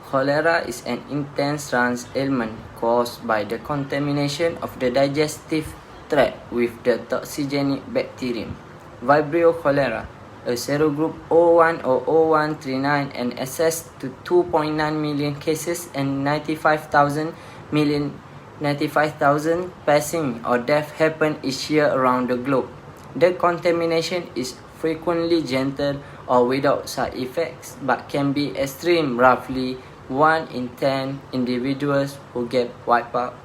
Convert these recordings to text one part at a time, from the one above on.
Cholera is an intense run ailment caused by the contamination of the digestive tract with the toxigenic bacterium Vibrio cholera. A serogroup O1 or O139 and assessed to 2.9 million cases and 95,000 passing or deaths happen each year around the globe. The contamination is frequently gentle or without side effects, but can be extreme. Roughly 1 in 10 individuals who get wiped out.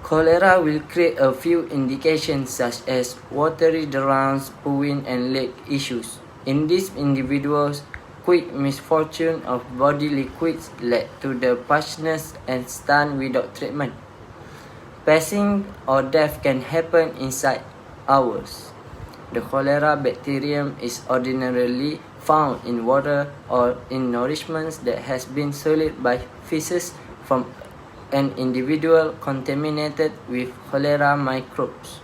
Cholera will create a few indications such as watery drownings, pooing, and leg issues. In these individuals, quick misfortune of body liquids led to the parchness and stun without treatment. Passing or death can happen inside hours. The cholera bacterium is ordinarily found in water or in nourishments that has been sullied by feces from an individual contaminated with cholera microbes.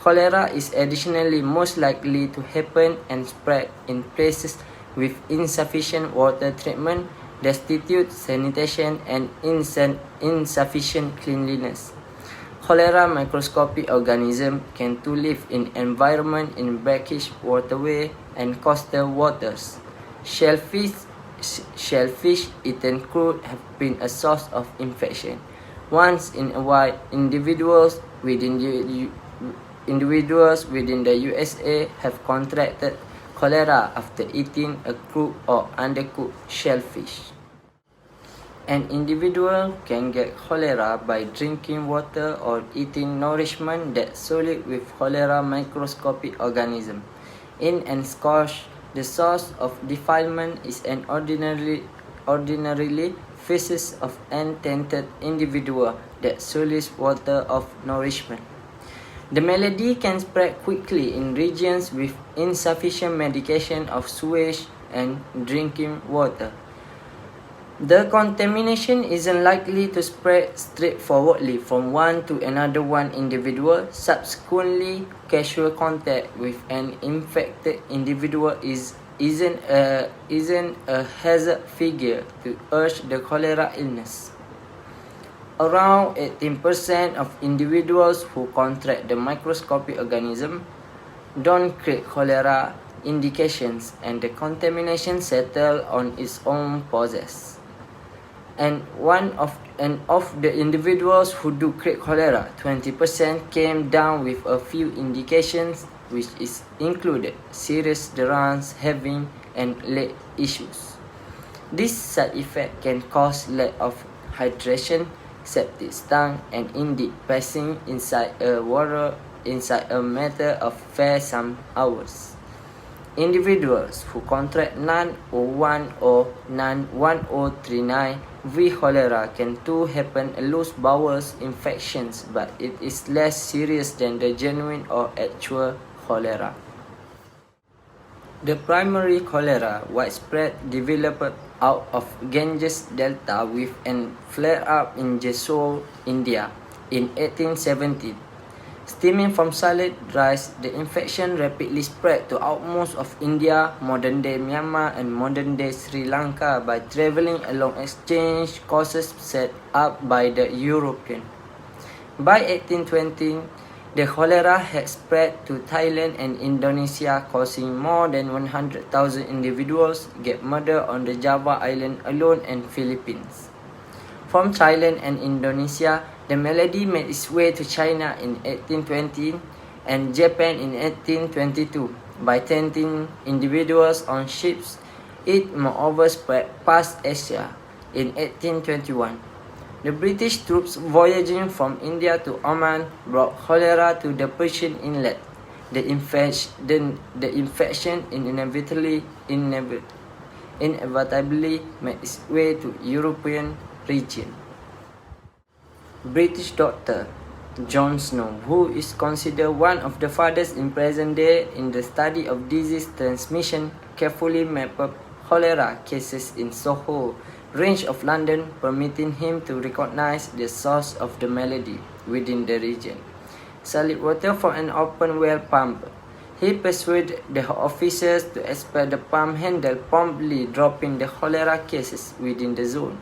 Cholera is additionally most likely to happen and spread in places with insufficient water treatment, destitute sanitation, and insufficient cleanliness. Cholera microscopic organisms can too live in environment in brackish waterway and coastal waters. Shellfish eaten crude have been a source of infection. Once in a while, individuals within the USA have contracted cholera after eating a crude or undercooked shellfish. An individual can get cholera by drinking water or eating nourishment that's solid with cholera microscopic organism. In and squash, the source of defilement is an ordinarily feces of untainted individual that sullies water of nourishment. The malady can spread quickly in regions with insufficient medication of sewage and drinking water. The contamination isn't likely to spread straightforwardly from one to another one individual. Subsequently, casual contact with an infected individual isn't a hazard figure to urge the cholera illness. Around 18% of individuals who contract the microscopic organism don't create cholera indications, and the contamination settles on its own process. And of the individuals who do create cholera, 20% came down with a few indications, which is included serious drownings, having, and leg issues. This side effect can cause lack of hydration, septic stung, and indeed passing inside a matter of some hours. Individuals who contract non-O1 or non-1039 V cholera can too happen loose bowels infections, but it is less serious than the genuine or actual cholera. The primary cholera widespread developed out of Ganges Delta with an flare-up in Jessore, India in 1870. Stemming from solid rice, the infection rapidly spread to outmost of India, modern-day Myanmar, and modern-day Sri Lanka by traveling along exchange courses set up by the European. By 1820, the cholera had spread to Thailand and Indonesia, causing more than 100,000 individuals get murdered on the Java Island alone and Philippines. From Thailand and Indonesia, the malady made its way to China in 1820 and Japan in 1822 by tainting individuals on ships. It moreover spread past Asia in 1821. The British troops voyaging from India to Oman brought cholera to the Persian Inlet. The infection inevitably made its way to European region. British doctor John Snow, who is considered one of the fathers in present day in the study of disease transmission, carefully mapped cholera cases in Soho range of London, permitting him to recognize the source of the malady within the region. Solid water from an open well pump. He persuaded the officers to expel the pump handle, promptly dropping the cholera cases within the zone.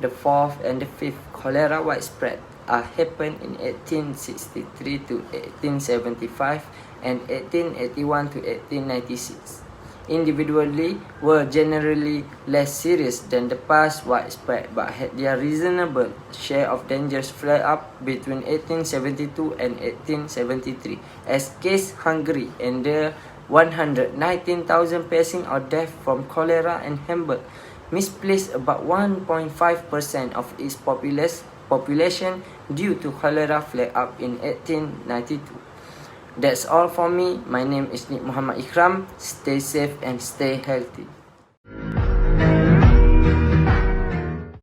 The fourth and the fifth cholera widespread happened in 1863 to 1875 and 1881 to 1896. Individually were generally less serious than the past widespread, but had their reasonable share of dangerous flare-up between 1872 and 1873, as case Hungary and the 119,000 passing out death from cholera, and Hamburg misplaced about 1.5% of its population due to cholera flare-up in 1892. That's all for me. My name is Muhammad Ikram. Stay safe and stay healthy.